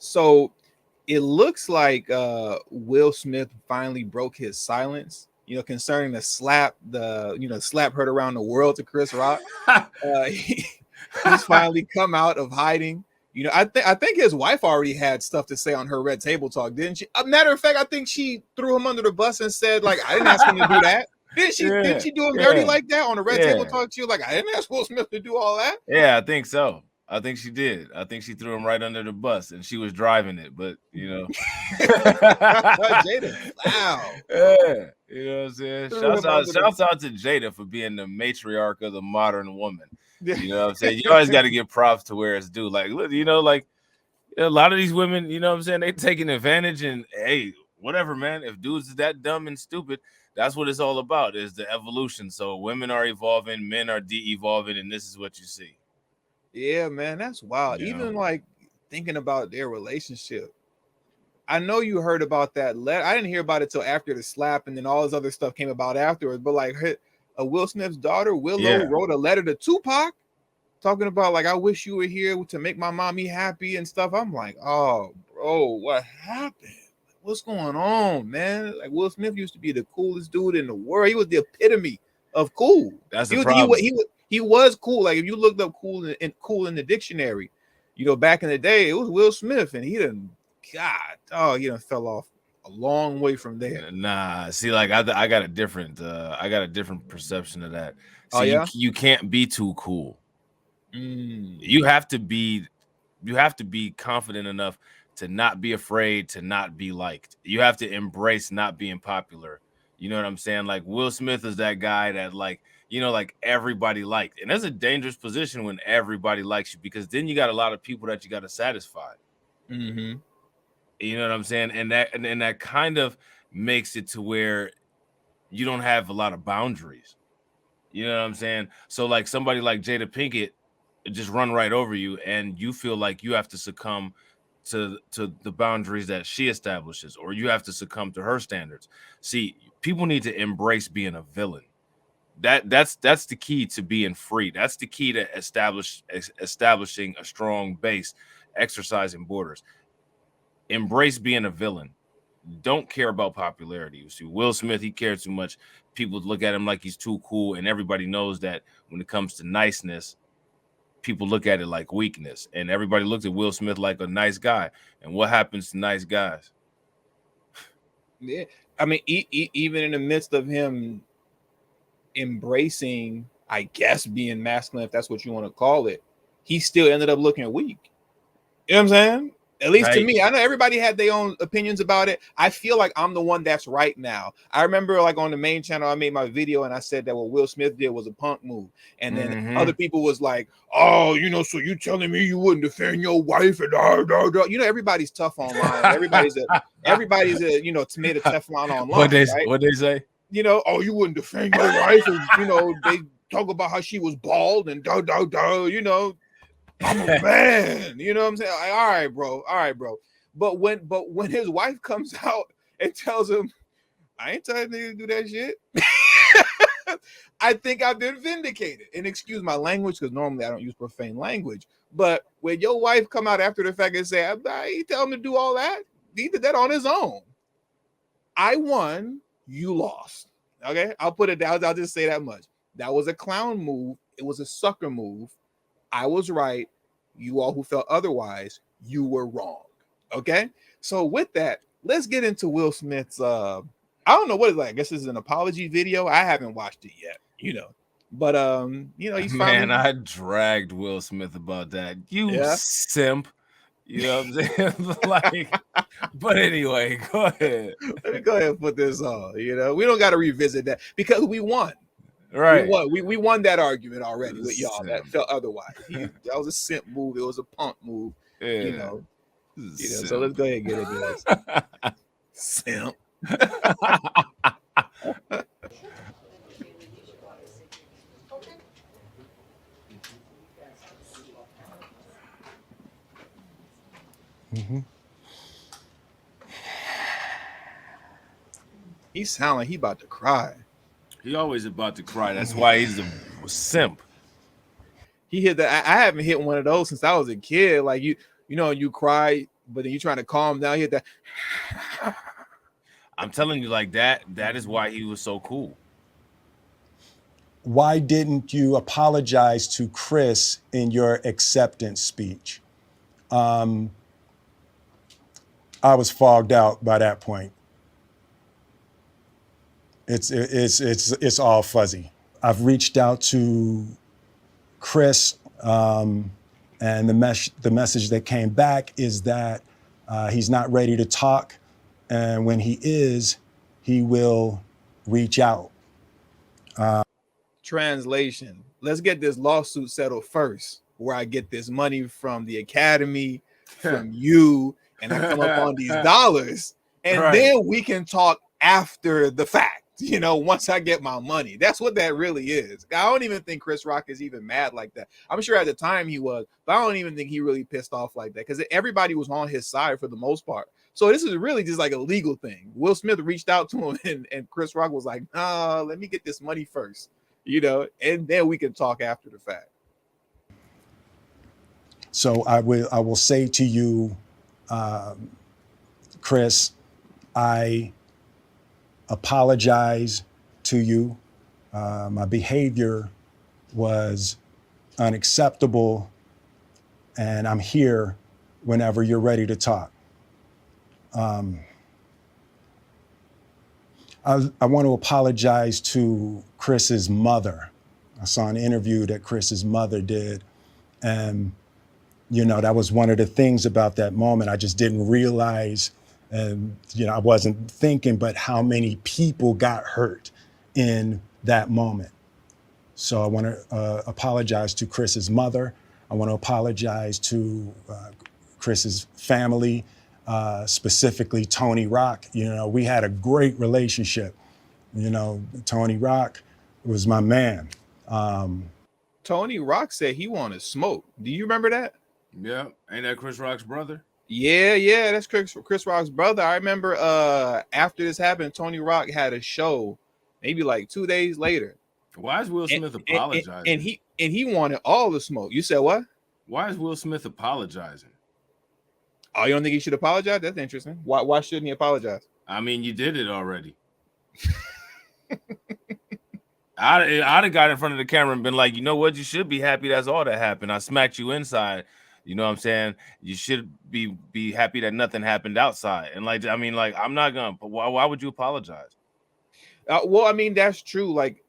So it looks like Will Smith finally broke his silence, concerning the slap, slap heard around the world to Chris Rock. He, he's finally come out of hiding. I think his wife already had stuff to say on her Red Table Talk, didn't she? A matter of fact, I think she threw him under the bus and said, like, I didn't ask him to do that. Didn't she? Didn't she do him dirty like that on the Red Table Talk? She was like, I didn't ask Will Smith to do all that. Yeah, I think so. I think she did. I think she threw him right under the bus, and she was driving it. But Jada, wow. Yeah, you know what I'm saying. Shouts out to Jada for being the matriarch of the modern woman. You know what I'm saying. You always got to give props to where it's due. Like, like a lot of these women, you know what I'm saying, they taking advantage. And hey, whatever, man. If dudes is that dumb and stupid, that's what it's all about. Is the evolution. So women are evolving, men are de-evolving, and this is what you see. Yeah, man, that's wild. Even like thinking about their relationship. I know you heard about that letter. I didn't hear about it till after the slap, and then all this other stuff came about afterwards. But like, Will Smith's daughter Willow wrote a letter to Tupac, talking about like, I wish you were here to make my mommy happy and stuff. I'm like, oh, bro, what happened? What's going on, man? Like, Will Smith used to be the coolest dude in the world. He was the epitome of cool. That's the problem. He was cool. Like if you looked up cool in the dictionary, back in the day, it was Will Smith, and he done fell off a long way from there. Nah, see, like I got a different perception of that. See, you can't be too cool. You have to be confident enough to not be afraid to not be liked. You have to embrace not being popular. You know what I'm saying? Like Will Smith is that guy that like everybody liked. And that's a dangerous position when everybody likes you, because then you got a lot of people that you got to satisfy. Mm-hmm. You know what I'm saying? And that kind of makes it to where you don't have a lot of boundaries. You know what I'm saying? So like somebody like Jada Pinkett just run right over you, and you feel like you have to succumb to the boundaries that she establishes, or you have to succumb to her standards. See, people need to embrace being a villain. That's the key to being free. That's the key to establishing a strong base, exercising borders. Embrace being a villain. Don't care about popularity. You see, Will Smith, he cares too much. People look at him like he's too cool, and everybody knows that when it comes to niceness, people look at it like weakness, and everybody looks at Will Smith like a nice guy. And what happens to nice guys? Yeah, I mean, even in the midst of him embracing, I guess, being masculine, if that's what you want to call it, he still ended up looking weak. You know what I'm saying? At least to me. I know everybody had their own opinions about it. I feel like I'm the one that's right now. I remember like on the main channel, I made my video and I said that what Will Smith did was a punk move. And then other people was like, oh, so you telling me you wouldn't defend your wife and everybody's tough online. Everybody's a tomato Teflon online. What they say? Oh, you wouldn't defend your wife, and they talk about how she was bald and I'm a man, you know what I'm saying? Like, all right, bro. But when his wife comes out and tells him, I ain't telling niggas to do that shit, I think I've been vindicated. And excuse my language, because normally I don't use profane language. But when your wife come out after the fact and say, I ain't tell him to do all that, he did that on his own. I won, you lost. Okay, I'll put it down. I'll just say that much. That was a clown move. It was a sucker move. I was right. You all who felt otherwise, you were wrong. Okay. So with that, let's get into Will Smith's. I don't know what it's like. I guess this is an apology video. I haven't watched it yet. But he's finally. Man, I dragged Will Smith about that. You simp. You know what I'm saying? Like, but anyway, go ahead. Let me go ahead and put this on. We don't got to revisit that because we won. Right. We won that argument already with y'all that felt otherwise. That was a simp move. It was a punk move. Yeah. So let's go ahead and get into this. Simp. He sound like he about to cry. He always about to cry. That's why he's a simp. He hit that. I haven't hit one of those since I was a kid. Like you cry but then you trying to calm down. You hit that. I'm telling you, like that is why he was so cool. Why didn't you apologize to Chris in your acceptance speech? I was fogged out by that point. It's all fuzzy. I've reached out to Chris, and the message that came back is that he's not ready to talk, and when he is, he will reach out. Translation: let's get this lawsuit settled first, where I get this money from the academy, from you, and I come up on these dollars, and Right. then we can talk after the fact. Once I get my money. That's what that really is. I don't even think Chris Rock is even mad like that. I'm sure at the time he was, but I don't even think he really pissed off like that, because everybody was on his side for the most part. So this is really just like a legal thing. Will Smith reached out to him, and Chris Rock was like, nah, let me get this money first, and then we can talk after the fact. So I will say to you, Chris, I apologize to you. My behavior was unacceptable, and I'm here whenever you're ready to talk. I want to apologize to Chris's mother. I saw an interview that Chris's mother did, and that was one of the things about that moment. I just didn't realize, and I wasn't thinking, but how many people got hurt in that moment. So I want to apologize to Chris's mother. I want to apologize to Chris's family, specifically Tony Rock. We had a great relationship. Tony Rock was my man. Tony Rock said he wanted smoke. Do you remember that? Yeah, ain't that Chris Rock's brother? Yeah, that's Chris Rock's brother. I remember after this happened, Tony Rock had a show maybe like 2 days later. Why is Will Smith apologizing? And he wanted all the smoke. You said what? Why is Will Smith apologizing? Oh, you don't think he should apologize? That's interesting. Why shouldn't he apologize? I mean, you did it already. I'd have got in front of the camera and been like, you know what? You should be happy that's all that happened. I smacked you inside. You know what I'm saying? You should be happy that nothing happened outside. And I'm not gonna. Why would you apologize? Well, I mean, that's true. Like,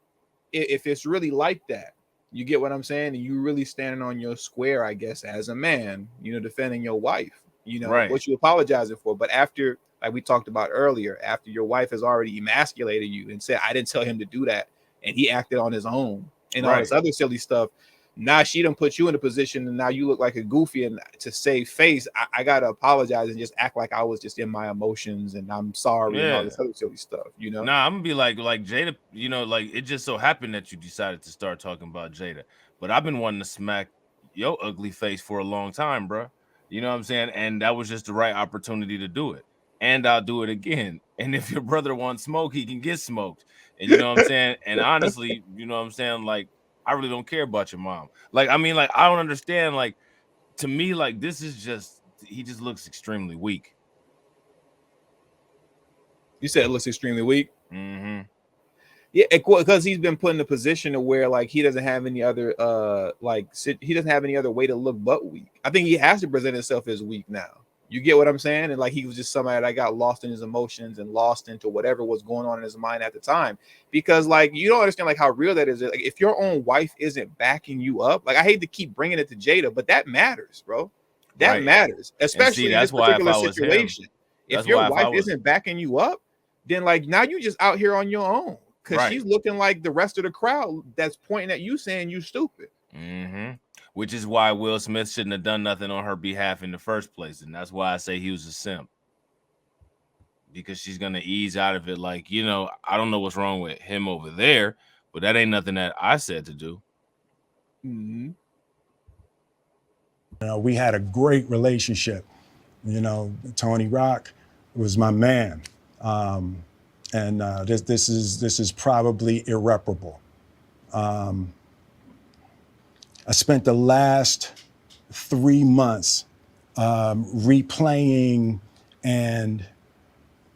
if it's really like that, you get what I'm saying, and you really standing on your square, I guess, as a man, defending your wife, right. What you apologizing for. But after, like we talked about earlier, after your wife has already emasculated you and said, I didn't tell him to do that, and he acted on his own and all this other silly stuff. Now she done put you in a position, and now you look like a goofy. And to save face, I gotta apologize and just act like I was just in my emotions and I'm sorry and all this other silly stuff. Nah, I'm gonna be like Jada. Like it just so happened that you decided to start talking about Jada, but I've been wanting to smack your ugly face for a long time, bro. You know what I'm saying? And that was just the right opportunity to do it. And I'll do it again. And if your brother wants smoke, he can get smoked. And you know what I'm saying? And honestly, you know what I'm saying? Like, I really don't care about your mom. Like, I mean, like, I don't understand. Like, to me, like, this is just, he just looks extremely weak. You said it looks extremely weak? Mm-hmm. Yeah, because he's been put in a position to where, like, he doesn't have any other, he doesn't have any other way to look but weak. I think he has to present himself as weak now. You get what I'm saying? And like, he was just somebody that got lost in his emotions and lost into whatever was going on in his mind at the time. Because like, you don't understand like how real that is. Like, if your own wife isn't backing you up, like, I hate to keep bringing it to Jada, but that matters, bro. That matters, especially in this particular situation. If your wife isn't backing you up, then like now you just out here on your own, because she's looking like the rest of the crowd that's pointing at you saying you stupid. Mm-hmm. Which is why Will Smith shouldn't have done nothing on her behalf in the first place. And that's why I say he was a simp. Because she's going to ease out of it. Like, I don't know what's wrong with him over there, but that ain't nothing that I said to do. Mm-hmm. We had a great relationship. Tony Rock was my man. And this is probably irreparable. I spent the last 3 months replaying and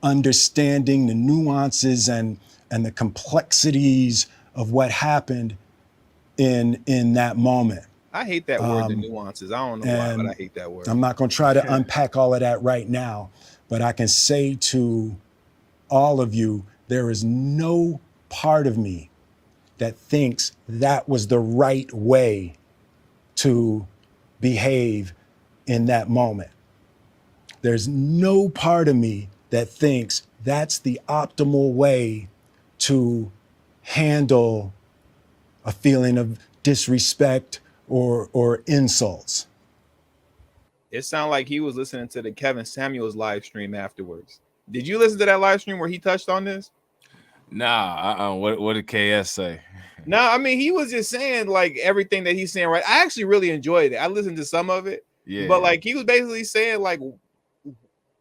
understanding the nuances and the complexities of what happened in that moment. I hate that word, the nuances. I don't know why, but I hate that word. I'm not going to try to unpack all of that right now, but I can say to all of you, there is no part of me that thinks that was the right way to behave in that moment. There's no part of me that thinks that's the optimal way to handle a feeling of disrespect or insults. It sounded like he was listening to the Kevin Samuels live stream afterwards. Did you listen to that live stream where he touched on this? Nah, what did KS say? No, I mean, he was just saying like everything that he's saying, right? I actually really enjoyed it. I listened to some of it, but like he was basically saying, like,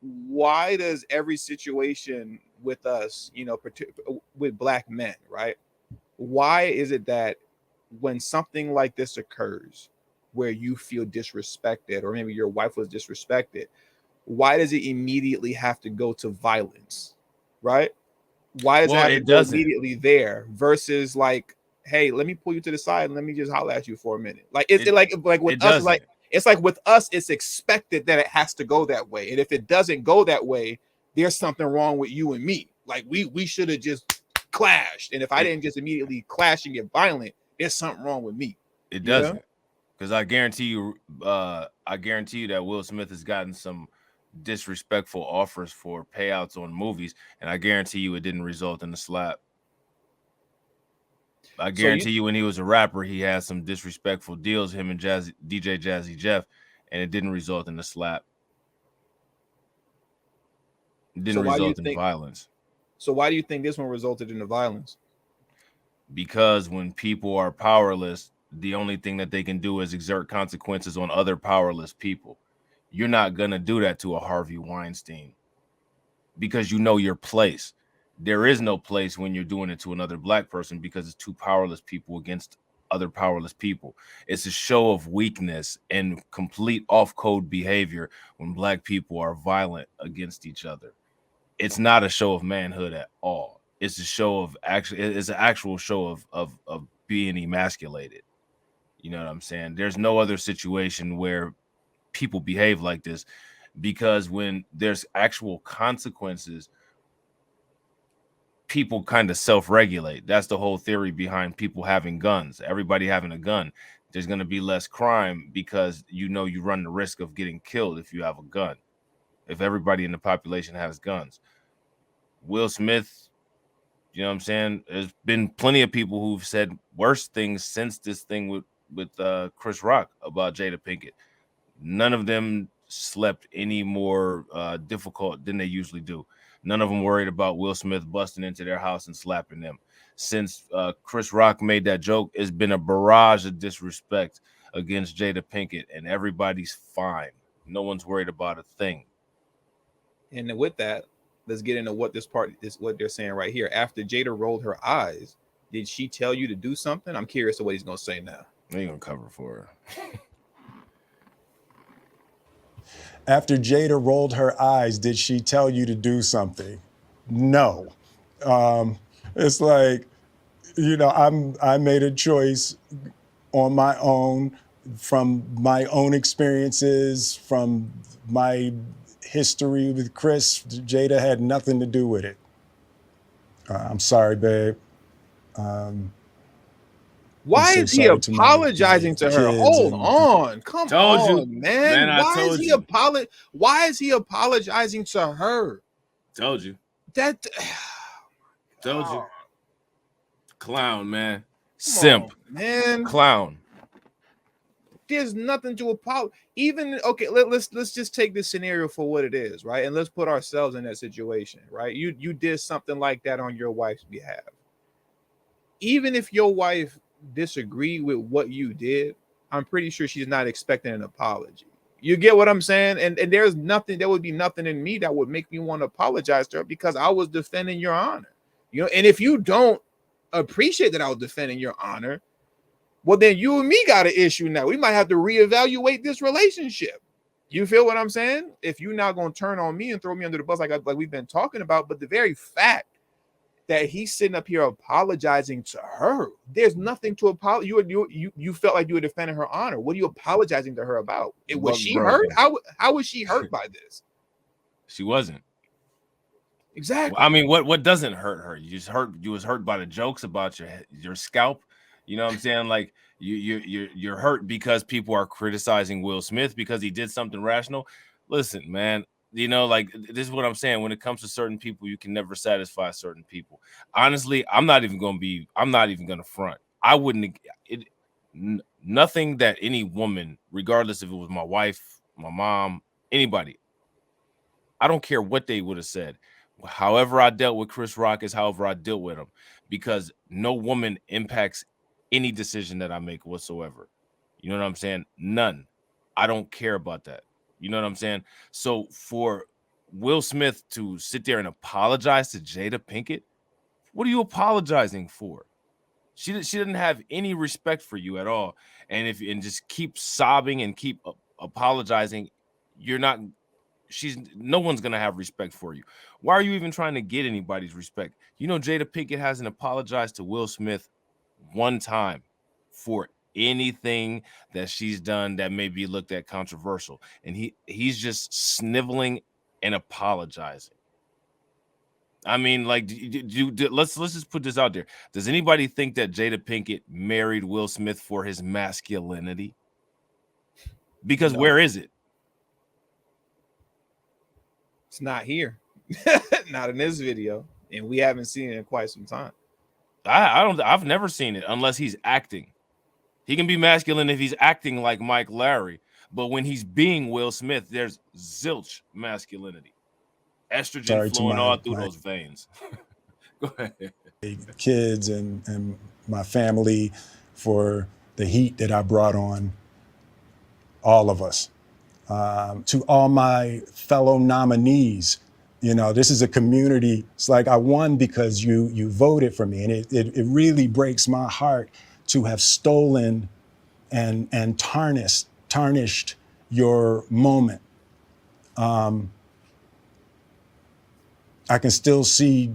why does every situation with us, you know, with black men, right? Why is it that when something like this occurs, where you feel disrespected, or maybe your wife was disrespected, why does it immediately have to go to violence, right? Why does it have to go immediately there versus like, hey, let me pull you to the side and let me just holler at you for a minute? Like it's like with us, like it's like with us, it's expected that it has to go that way, and if it doesn't go that way, there's something wrong with you and me. Like we should have just clashed, and if I didn't just immediately clash and get violent, there's something wrong with me. It doesn't, because I guarantee you that Will Smith has gotten some disrespectful offers for payouts on movies, and I guarantee you it didn't result in a slap. I guarantee you when he was a rapper, he had some disrespectful deals, him and DJ Jazzy Jeff, and it didn't result in a slap. It didn't result in violence. So why do you think this one resulted in the violence? Because when people are powerless, the only thing that they can do is exert consequences on other powerless people. You're not going to do that to a Harvey Weinstein because you know your place. There is no place when you're doing it to another black person because it's two powerless people against other powerless people. It's a show of weakness and complete off-code behavior when black people are violent against each other. It's not a show of manhood at all. It's a show of it's an actual show of being emasculated. You know what I'm saying? There's no other situation where people behave like this, because when there's actual consequences, people kind of self-regulate. That's the whole theory behind people having guns. Everybody having a gun, there's going to be less crime because you know you run the risk of getting killed if you have a gun. If everybody in the population has guns. Will Smith, you know what I'm saying? There's been plenty of people who've said worse things since this thing with Chris Rock about Jada Pinkett. None of them slept any more difficult than they usually do. None of them worried about Will Smith busting into their house and slapping them. Since Chris Rock made that joke, it's been a barrage of disrespect against Jada Pinkett, and everybody's fine. No one's worried about a thing. And with that, let's get into what this part is, what they're saying right here. After Jada rolled her eyes, did she tell you to do something? I'm curious to what he's going to say now. I ain't going to cover for her. After Jada rolled her eyes, did she tell you to do something? No. It's like, you know, I made a choice on my own, from my own experiences, from my history with Chris. Jada had nothing to do with it. I'm sorry, babe. Why is he apologizing to her? Hold on. Come on, man. Why is he apologizing to her? Told you. Told you. Clown, man. Simp. Man. Clown. There's nothing to apologize. Even okay, let's just take this scenario for what it is, right? And let's put ourselves in that situation, right? You did something like that on your wife's behalf. Even if your wife disagreed with what you did, I'm pretty sure she's not expecting an apology. You get what I'm saying? And there would be nothing in me that would make me want to apologize to her, because I was defending your honor. You know, and if you don't appreciate that I was defending your honor, well, then you and me got an issue now. We might have to reevaluate this relationship. You feel what I'm saying? If you're not gonna turn on me and throw me under the bus like we've been talking about, but the very fact that he's sitting up here apologizing to her, there's nothing to apologize. You felt like you were defending her honor. What are you apologizing to her about? Was she hurt? How was she hurt by this? She wasn't. Exactly. I mean, what doesn't hurt her? You was hurt by the jokes about your scalp. You know what I'm saying? Like you're hurt because people are criticizing Will Smith because he did something rational. Listen, man, you know, like this is what I'm saying. When it comes to certain people, you can never satisfy certain people. Honestly, I'm not even gonna front. I wouldn't. Nothing that any woman, regardless if it was my wife, my mom, anybody, I don't care what they would have said. However I dealt with Chris Rock is however I dealt with him, because no woman impacts any decision that I make whatsoever. You know what I'm saying? None. I don't care about that. You know what I'm saying? So for Will Smith to sit there and apologize to Jada Pinkett, what are you apologizing for? She didn't have any respect for you at all. And just keep sobbing and keep apologizing, you're not no one's gonna have respect for you. Why are you even trying to get anybody's respect? You know, Jada Pinkett hasn't apologized to Will Smith one time for anything that she's done that may be looked at controversial, and he's just sniveling and apologizing. I mean, like, let's just put this out there. Does anybody think that Jada Pinkett married Will Smith for his masculinity? Because No. where is it? It's not here. Not in this video, and we haven't seen it in quite some time. I've never seen it unless he's acting. He can be masculine if he's acting like Mike Larry, but when he's being Will Smith, there's zilch masculinity. Estrogen flowing all through those veins. Go ahead. Kids and my family for the heat that I brought on all of us. To all my fellow nominees, you know, this is a community. It's like I won because you voted for me, and it really breaks my heart to have stolen and tarnished your moment. I can still see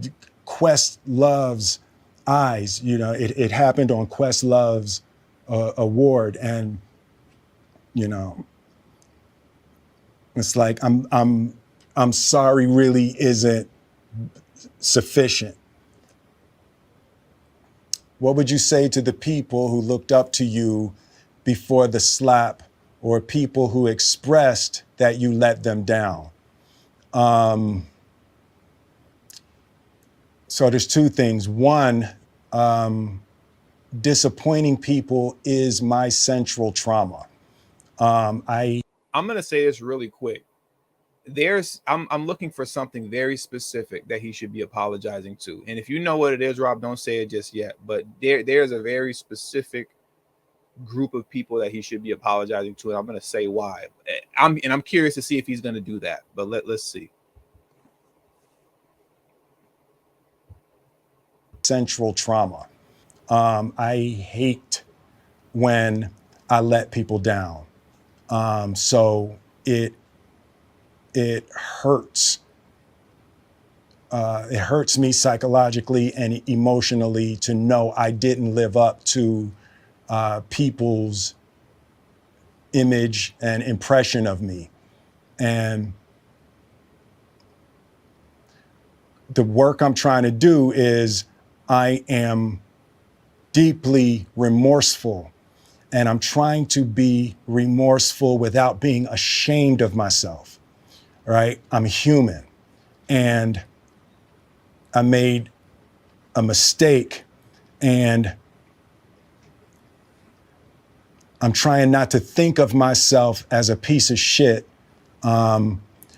Questlove's eyes. You know, it happened on Questlove's award, and you know, it's like I'm sorry really isn't sufficient. What would you say to the people who looked up to you before the slap, or people who expressed that you let them down? So there's two things. One, disappointing people is my central trauma. I'm gonna say this really quick. I'm looking for something very specific that he should be apologizing to. And if you know what it is, Rob, don't say it just yet. But there's a very specific group of people that he should be apologizing to, and I'm gonna say why. I'm curious to see if he's gonna do that. But let's see. Central trauma. I hate when I let people down. So it hurts. It hurts me psychologically and emotionally to know I didn't live up to people's image and impression of me. And the work I'm trying to do is I am deeply remorseful, and I'm trying to be remorseful without being ashamed of myself, right? I'm human, and I made a mistake, and I'm trying not to think of myself as a piece of shit.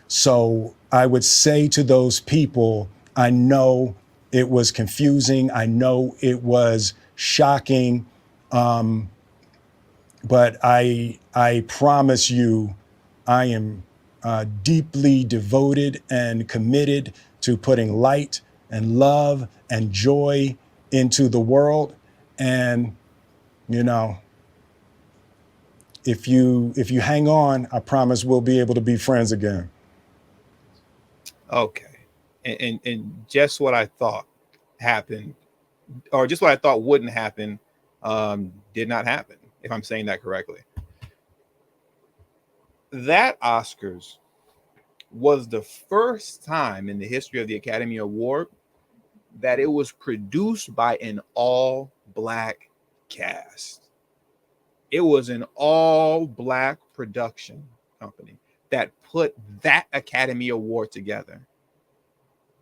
So I would say to those people, I know it was confusing. I know it was shocking. But I promise you, I am deeply devoted and committed to putting light and love and joy into the world. And, you know, if you hang on, I promise we'll be able to be friends again. Okay. And just what I thought happened, or just what I thought wouldn't happen, did not happen, if I'm saying that correctly. That Oscars was the first time in the history of the Academy Award that it was produced by an all black cast. It was an all black production company that put that Academy Award together.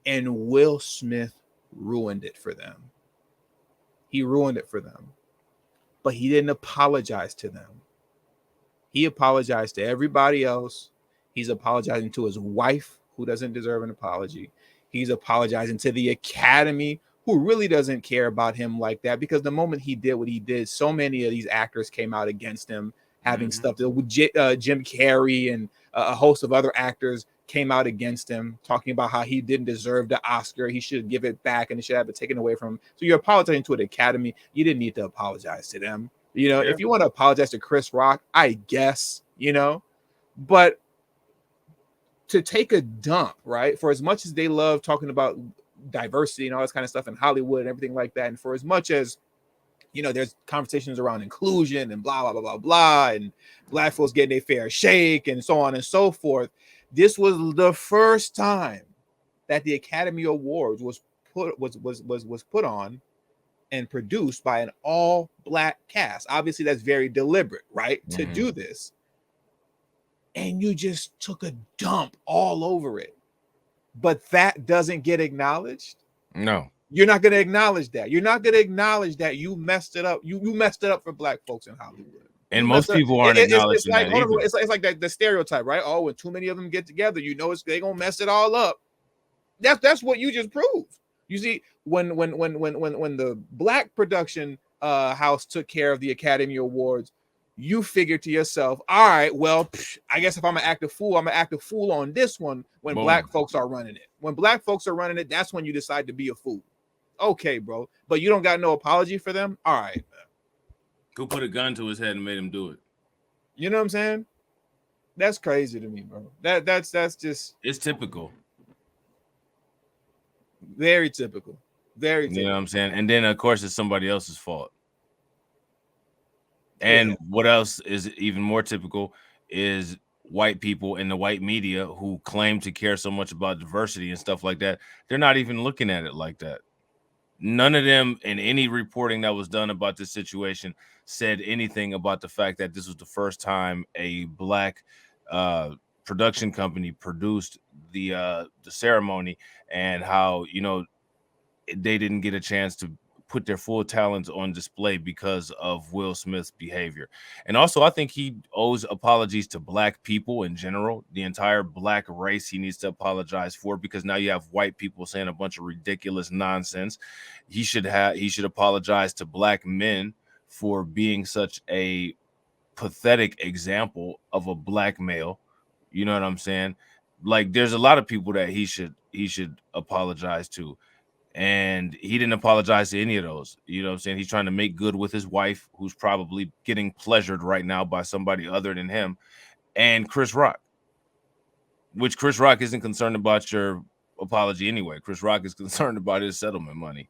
And Will Smith ruined it for them. He ruined it for them. But he didn't apologize to them. He apologized to everybody else. He's apologizing to his wife, who doesn't deserve an apology. He's apologizing to the Academy, who really doesn't care about him like that, because the moment he did what he did, so many of these actors came out against him, having stuff with Jim Carrey and a host of other actors came out against him, talking about how he didn't deserve the Oscar. He should give it back and it should have it taken away from him. So you're apologizing to the Academy. You didn't need to apologize to them. You know, if you want to apologize to Chris Rock, I guess, but to take a dump, right? For as much as they love talking about diversity and all this kind of stuff in Hollywood and everything like that, and for as much as there's conversations around inclusion and blah blah blah blah blah, and black folks getting a fair shake and so on and so forth, this was the first time that the Academy Awards was put on and produced by an all black cast. Obviously, that's very deliberate, right? To do this. And you just took a dump all over it. But that doesn't get acknowledged. No. You're not going to acknowledge that. You're not going to acknowledge that you messed it up. You messed it up for black folks in Hollywood. And most people aren't acknowledging that either. It's like the stereotype, right? Oh, when too many of them get together, they're gonna mess it all up. That's what you just proved. You see, when the black production house took care of the Academy Awards, you figured to yourself, all right, well, I guess if I'm gonna act a fool, I'm gonna act a fool on this one when black folks are running it. When black folks are running it, that's when you decide to be a fool. Okay, bro, but you don't got no apology for them. All right, man. Who put a gun to his head and made him do it? You know what I'm saying? That's crazy to me, bro. That's just, it's typical. Very typical. Very typical. You know what I'm saying? And then of course it's somebody else's fault. And what else is even more typical is white people in the white media who claim to care so much about diversity and stuff like that. They're not even looking at it like that. None of them in any reporting that was done about this situation said anything about the fact that this was the first time a black production company produced the ceremony, and how they didn't get a chance to put their full talents on display because of Will Smith's behavior. And also, I think he owes apologies to black people in general. The entire black race he needs to apologize for, because now you have white people saying a bunch of ridiculous nonsense. He should apologize to black men for being such a pathetic example of a black male. You know what I'm saying? Like, there's a lot of people that he should apologize to. And he didn't apologize to any of those. You know what I'm saying? He's trying to make good with his wife, who's probably getting pleasured right now by somebody other than him, and Chris Rock, which Chris Rock isn't concerned about your apology anyway. Chris Rock is concerned about his settlement money.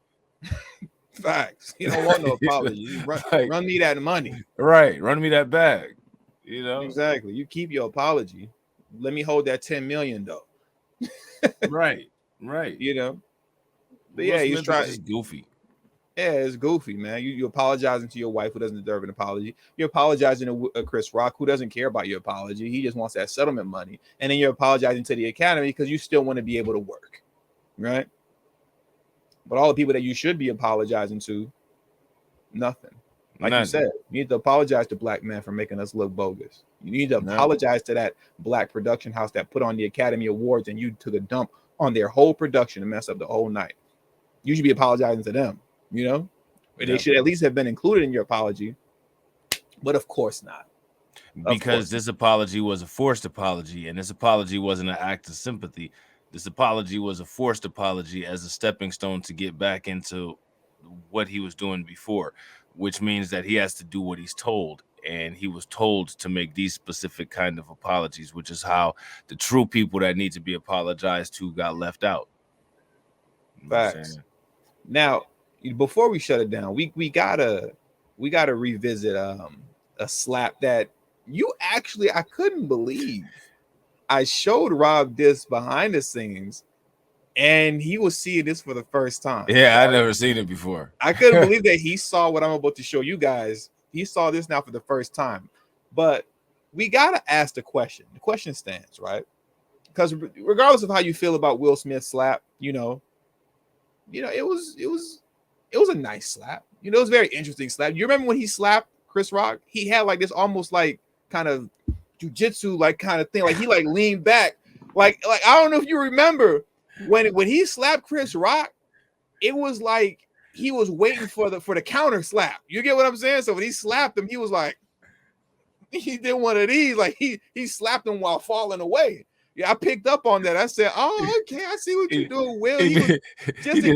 Facts. You don't want no apology. Run me that money. Right. Run me that bag. Exactly. You keep your apology. Let me hold that 10 million though. Right. But yeah, he's trying. It's goofy. Yeah, it's goofy, man. You apologizing to your wife who doesn't deserve an apology. You're apologizing to Chris Rock, who doesn't care about your apology. He just wants that settlement money. And then you're apologizing to the Academy because you still want to be able to work, right? But all the people that you should be apologizing to, nothing. Like you said, you need to apologize to black men for making us look bogus. You need to apologize to that black production house that put on the Academy Awards and you took a dump on their whole production and messed up the whole night. You should be apologizing to them, They should at least have been included in your apology, but of course not. Because this apology was a forced apology, and this apology wasn't an act of sympathy. This apology was a forced apology as a stepping stone to get back into what he was doing before, which means that he has to do what he's told. and he was told to make these specific kind of apologies, which is how the true people that need to be apologized to got left out. You know what I'm Facts. saying? Now, before we shut it down, we gotta revisit a slap that you actually, I couldn't believe. I showed Rob this behind the scenes, and he was seeing this for the first time. Yeah, I've never seen it before. I couldn't believe that he saw what I'm about to show you guys. He saw this now for the first time. But we gotta ask the question. The question stands, right? Because regardless of how you feel about Will Smith's slap, it was a nice slap. It was a very interesting slap. You remember when he slapped Chris Rock? He had like this almost like kind of jujitsu like kind of thing. Like he like leaned back. Like I don't know if you remember when he slapped Chris Rock, it was like he was waiting for the counter slap. You get what I'm saying? So when he slapped him, he was like, he did one of these, like he slapped him while falling away. Yeah, I picked up on that. I said, "Oh, okay, I see what you're doing, Will." Just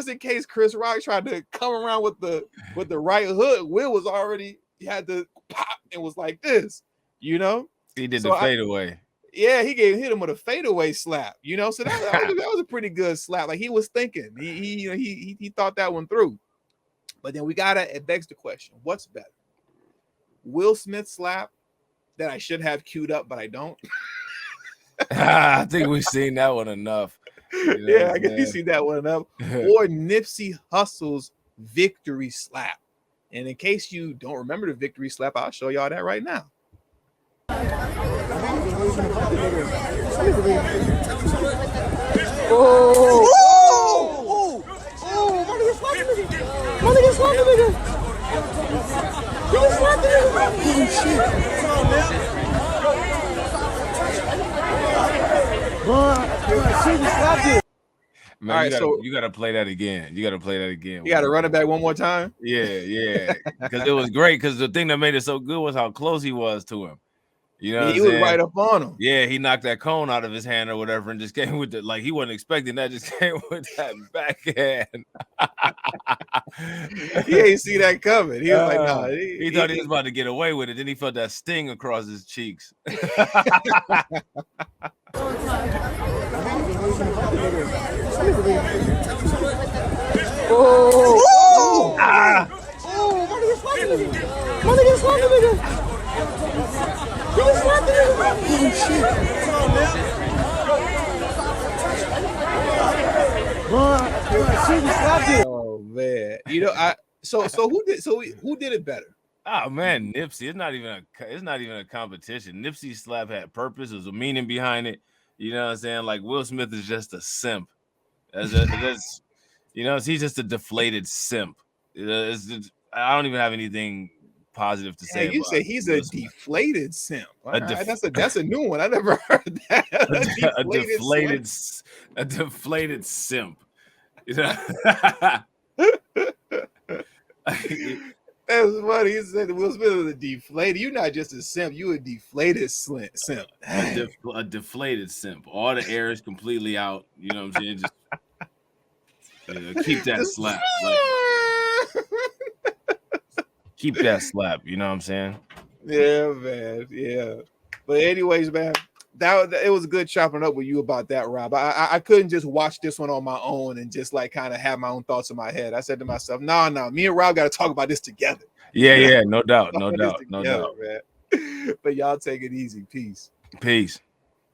in case Chris Rock tried to come around with the right hook, Will was already, he had to pop and was like this, He did so the fadeaway. Yeah, he hit him with a fadeaway slap, so that was a pretty good slap. Like he was thinking, he thought that one through. But then it begs the question: what's better, Will Smith slap that I should have queued up but I don't? I think we've seen that one enough. Yeah, I guess you see that one enough. Or Nipsey Hussle's victory slap. And in case you don't remember the victory slap, I'll show y'all that right now. Man, all right, you gotta play that again. You gotta run it back one more time. Yeah, because it was great. Because the thing that made it so good was how close he was to him. He was right up on him. Yeah, he knocked that cone out of his hand or whatever, and just came with it. Like he wasn't expecting that. Just came with that backhand. He ain't see that coming. He was like, "Nah." He thought he was about to get away with it. Then he felt that sting across his cheeks. Oh man, so who did it better? Oh man, Nipsey. It's not even a competition. Nipsey's slap had purpose. There's a meaning behind it. You know what I'm saying? Like Will Smith is just a simp. He's just a deflated simp. I don't even have anything positive to say. You say he's a deflated simp. That's a new one. I never heard that. A deflated simp. That's funny. He said Will Smith is a deflated. You're not just a simp. You a deflated simp. A deflated simp. All the air is completely out. You know what I'm saying? Just keep that slap. Keep that slap. You know what I'm saying? Yeah, man. Yeah. But anyways, man, it was good chopping up with you about that, Rob. I couldn't just watch this one on my own and just like kind of have my own thoughts in my head. I said to myself, no, me and Rob got to talk about this together. Yeah, no doubt, man. But y'all take it easy. Peace.